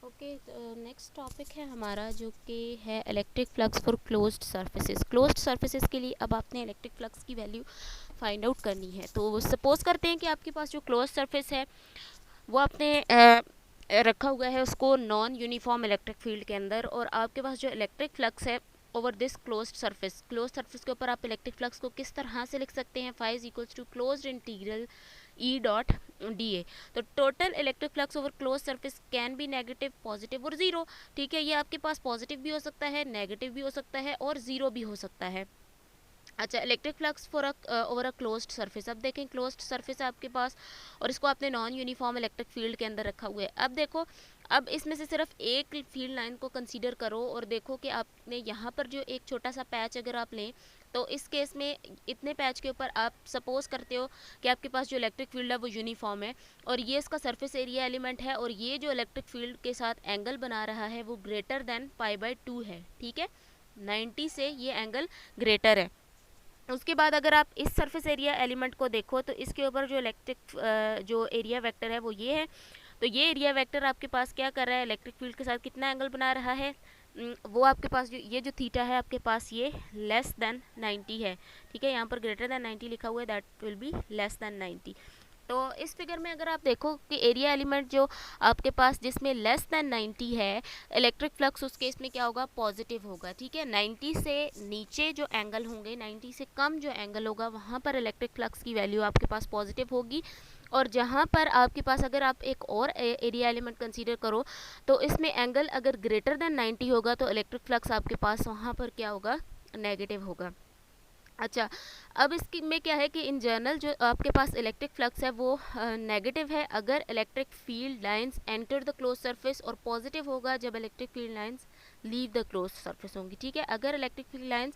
Okay, next topic है हमारा जो कि है electric flux for closed surfaces. Closed surfaces के लिए अब आपने इलेक्ट्रिक फ्लक्स की वैल्यू फाइंड आउट करनी है। तो सपोज करते हैं कि आपके पास जो क्लोज सरफेस है वो आपने रखा हुआ है उसको नॉन यूनिफॉर्म इलेक्ट्रिक फील्ड के अंदर, और आपके पास जो इलेक्ट्रिक फ्लक्स है ओवर दिस क्लोज सरफेस के ऊपर आप इलेक्ट्रिक फ्लक्स को किस तरह से लिख सकते हैं? Phi is equals to closed integral E dot d A. तो total electric flux over close surface can be negative, positive और जीरो। ठीक है, ये आपके पास पॉजिटिव भी हो सकता है, नेगेटिव भी हो सकता है और जीरो भी हो सकता है। अच्छा, electric flux for over a closed surface. अब देखें, क्लोज्ड सरफेस है आपके पास और इसको आपने नॉन यूनिफॉर्म इलेक्ट्रिक फील्ड के अंदर रखा हुआ है। अब देखो, अब इसमें से सिर्फ एक फील्ड लाइन को कंसीडर करो और देखो कि आपने यहाँ पर जो एक छोटा सा पैच अगर आप लें, तो इस केस में इतने पैच के ऊपर आप सपोज करते हो कि आपके पास जो इलेक्ट्रिक फील्ड है वो यूनिफॉर्म है और ये इसका सरफेस एरिया एलिमेंट है, और ये जो इलेक्ट्रिक फील्ड के साथ एंगल बना रहा है वो ग्रेटर देन π/2 है। ठीक है, 90 से ये एंगल ग्रेटर है। उसके बाद अगर आप इस सरफेस एरिया एलिमेंट को देखो तो इसके ऊपर जो इलेक्ट्रिक जो एरिया वेक्टर है वो ये है। तो ये एरिया वेक्टर आपके पास क्या कर रहा है? इलेक्ट्रिक फील्ड के साथ कितना एंगल बना रहा है? वो आपके पास जो ये जो थीटा है आपके पास ये लेस देन 90 है। ठीक है, यहाँ पर ग्रेटर देन 90 लिखा हुआ है, that will be less than 90। तो इस फिगर में अगर आप देखो कि एरिया एलिमेंट जो आपके पास जिसमें लेस देन 90 है, इलेक्ट्रिक फ्लक्स उस केस में क्या होगा? पॉजिटिव होगा। ठीक है, 90 से नीचे जो एंगल होंगे, 90 से कम जो एंगल होगा वहाँ पर इलेक्ट्रिक फ्लक्स की वैल्यू आपके पास पॉजिटिव होगी। और जहाँ पर आपके पास अगर आप एक और एरिया एलिमेंट कंसीडर करो तो इसमें एंगल अगर ग्रेटर देन 90 होगा तो इलेक्ट्रिक फ्लक्स आपके पास वहाँ पर क्या होगा? नेगेटिव होगा। अच्छा, अब इसकी में क्या है कि इन जनरल जो आपके पास इलेक्ट्रिक फ्लक्स है वो नेगेटिव है अगर electric field lines enter the close surface, और पॉजिटिव होगा जब electric field lines leave the close surface होंगी। ठीक है, अगर इलेक्ट्रिक फील्ड लाइंस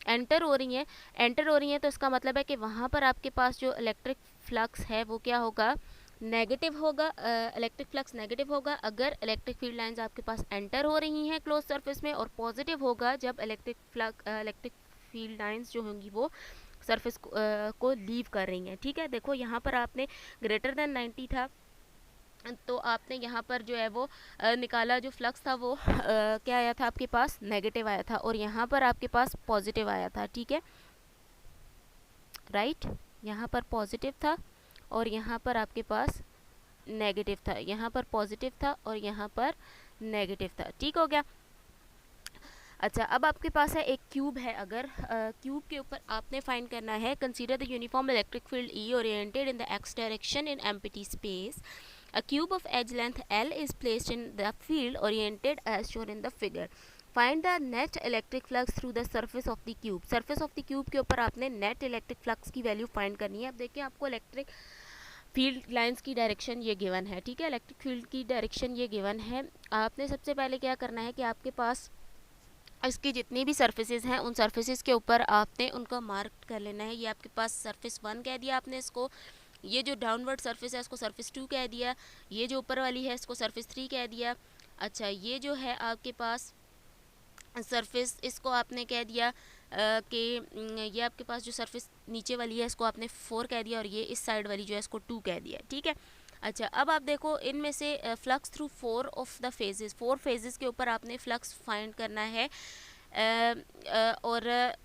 एंटर हो रही हैं तो इसका मतलब है कि वहाँ पर आपके पास जो इलेक्ट्रिक फ्लक्स है वो क्या होगा? नेगेटिव होगा। इलेक्ट्रिक फ्लक्स नेगेटिव होगा अगर इलेक्ट्रिक फील्ड लाइंस आपके पास एंटर हो रही हैं क्लोज सरफेस में, और पॉजिटिव होगा जब इलेक्ट्रिक फील्ड लाइंस जो होंगी वो सरफेस को लीव कर रही हैं। ठीक है, देखो यहाँ पर आपने ग्रेटर देन 90 था तो आपने यहाँ पर जो है वो निकाला, जो फ्लक्स था वो क्या आया था आपके पास? नेगेटिव आया था, और यहाँ पर आपके पास पॉजिटिव आया था। ठीक है, राइट, यहाँ पर पॉजिटिव था और यहाँ पर आपके पास नेगेटिव था, यहाँ पर पॉजिटिव था और यहाँ पर नेगेटिव था। ठीक हो गया। अच्छा, अब आपके पास है एक क्यूब है, अगर क्यूब के ऊपर आपने फाइंड करना है consider the uniform electric field E oriented in the x direction in empty space. A cube of edge length L is placed in the field oriented as shown in the figure. Find the net electric flux through the surface of the cube. Surface of the cube के ऊपर आपने net electric flux की value find करनी है। अब देखिए, आपको electric field lines की डायरेक्शन ये गिवन है। ठीक है, इलेक्ट्रिक फील्ड की डायरेक्शन ये गिवन है। आपने सबसे पहले क्या करना है कि आपके पास इसकी जितनी भी सर्फेसेज हैं उन सर्फेसेज के ऊपर आपने उनका मार्क कर लेना है। ये आपके पास सरफेस 1 कह दिया आपने इसको, ये जो डाउनवर्ड सरफेस है इसको सरफेस 2 कह दिया, ये जो ऊपर वाली है इसको सरफेस 3 कह दिया। अच्छा, ये जो है आपके पास सरफेस, इसको आपने कह दिया कि ये आपके पास जो सरफेस नीचे वाली है इसको आपने 4 कह दिया, और ये इस साइड वाली जो है इसको 2 कह दिया। ठीक है, अच्छा, अब आप देखो इनमें से flux through 4 of the phases, 4 phases के ऊपर आपने फ्लक्स फाइंड करना है। और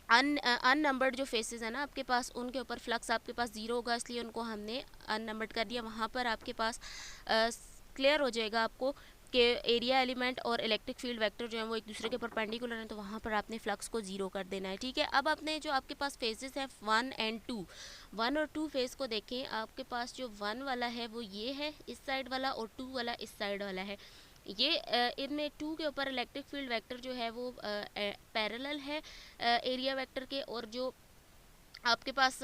अननंबर्ड जो फेसेस है ना आपके पास, उनके ऊपर फ्लक्स आपके पास 0 होगा, इसलिए उनको हमने अननंबर्ड कर दिया। वहाँ पर आपके पास क्लियर हो जाएगा आपको कि एरिया एलिमेंट और इलेक्ट्रिक फील्ड वेक्टर जो है वो एक दूसरे के परपेंडिकुलर हैं, तो वहाँ पर आपने फ्लक्स को 0 कर देना है। ठीक है, अब अपने जो आपके पास फेजेस हैं 1 एंड 2, 1 और 2 फेज को देखें। आपके पास जो 1 वाला है वो ये है इस साइड वाला, और 2 वाला इस साइड वाला है। ये इनमें 2 के ऊपर इलेक्ट्रिक फील्ड वेक्टर जो है वो पैरेलल है एरिया वेक्टर के, और जो आपके पास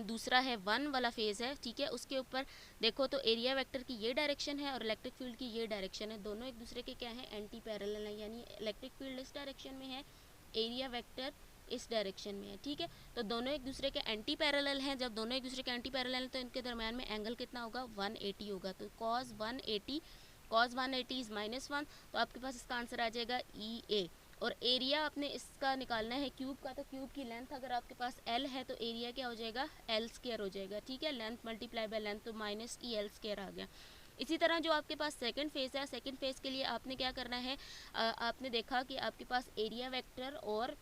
दूसरा है 1 वाला फेज है, ठीक है, उसके ऊपर देखो तो एरिया वेक्टर की ये डायरेक्शन है और इलेक्ट्रिक फील्ड की ये डायरेक्शन है। दोनों एक दूसरे के क्या है? एंटी पैरेलल है, यानी इलेक्ट्रिक फील्ड इस डायरेक्शन में है, एरिया वेक्टर इस डायरेक्शन में है। ठीक है, तो दोनों एक दूसरे के एंटी पैरेलल हैं। जब दोनों एक दूसरे के एंटी पैरेलल हैं तो इनके दरम्यान में एंगल कितना होगा? 180 होगा। तो cos 180 इज -1, तो आपके पास इसका आंसर आ जाएगा EA। और एरिया आपने इसका निकालना है क्यूब का, तो क्यूब की लेंथ अगर आपके पास L है तो एरिया क्या हो जाएगा? L स्क्वायर हो जाएगा। ठीक है, लेंथ मल्टीप्लाई बाय लेंथ, तो -EL स्क्वायर आ गया। इसी तरह जो आपके पास सेकंड फेज़ है, सेकंड फेज़ के लिए आपने क्या करना है, आपने देखा कि आपके पास एरिया वेक्टर और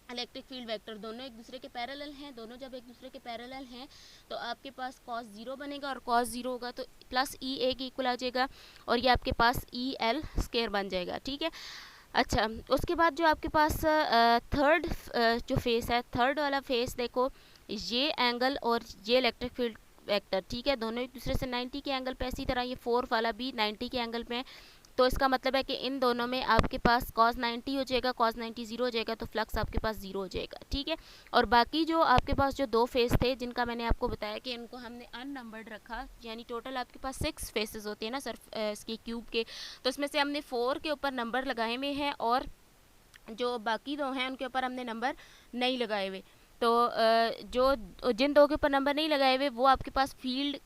इलेक्ट्रिक फील्ड वेक्टर दोनों एक दूसरे के पैरेलल हैं। दोनों जब एक दूसरे के पैरेलल हैं तो आपके पास कॉस ज़ीरो बनेगा, और कॉस ज़ीरो होगा तो प्लस ई ए के इक्वल आ जाएगा, और ये आपके पास ई एल स्क्वायर बन जाएगा। ठीक है। अच्छा, उसके बाद जो आपके पास थर्ड जो फेस है, थर्ड वाला फेस देखो, ये एंगल और ये इलेक्ट्रिक फील्ड वेक्टर, ठीक है, दोनों एक दूसरे से 90 के एंगल पे, इसी तरह ये फोर्थ वाला भी 90 के एंगल पे है। तो इसका मतलब है कि इन दोनों में आपके पास cos 90 हो जाएगा, cos 90 ज़ीरो हो जाएगा, तो फ्लक्स आपके पास ज़ीरो हो जाएगा। ठीक है। और बाकी जो आपके पास जो दो फेस थे जिनका मैंने आपको बताया कि इनको हमने अननंबर्ड रखा, यानी टोटल आपके पास 6 फेसेस होते हैं ना सर इसके क्यूब के, तो इसमें से हमने 4 के ऊपर नंबर लगाए हुए हैं और जो बाकी दो हैं उनके ऊपर हमने नंबर नहीं लगाए हुए। तो जो जिन दो के ऊपर नंबर नहीं लगाए हुए वो आपके पास फील्ड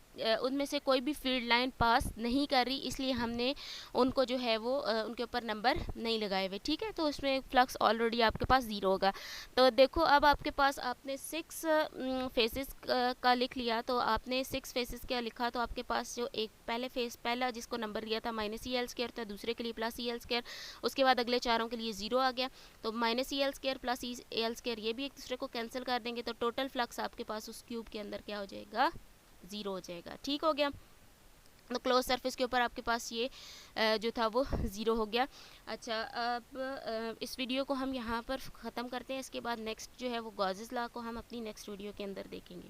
उनमें से कोई भी फील्ड लाइन पास नहीं कर रही, इसलिए हमने उनको जो है वो उनके ऊपर नंबर नहीं लगाए हुए। ठीक है। तो उसमें फ्लक्स ऑलरेडी आपके पास ज़ीरो होगा। तो देखो अब आपके पास आपने 6 फेसेस का लिख लिया, तो आपने 6 फेसेस क्या लिखा, तो आपके पास जो एक पहले फेस पहला जिसको नंबर लिया था माइनस ई एल स्क्वायर, तो दूसरे के लिए प्लस ई एल स्क्वायर, उसके बाद अगले चारों के लिए ज़ीरो आ गया, तो minus E L square plus E L square ये भी एक दूसरे को कैंसिल कर देंगे, तो टोटल फ्लक्स आपके पास उस क्यूब के अंदर क्या हो जाएगा, ज़ीरो हो जाएगा। ठीक हो गया। तो क्लोज सरफेस के ऊपर आपके पास ये जो था वो ज़ीरो हो गया। अच्छा, अब इस वीडियो को हम यहाँ पर ख़त्म करते हैं। इसके बाद नेक्स्ट जो है वो गॉसेस लॉ को हम अपनी नेक्स्ट वीडियो के अंदर देखेंगे।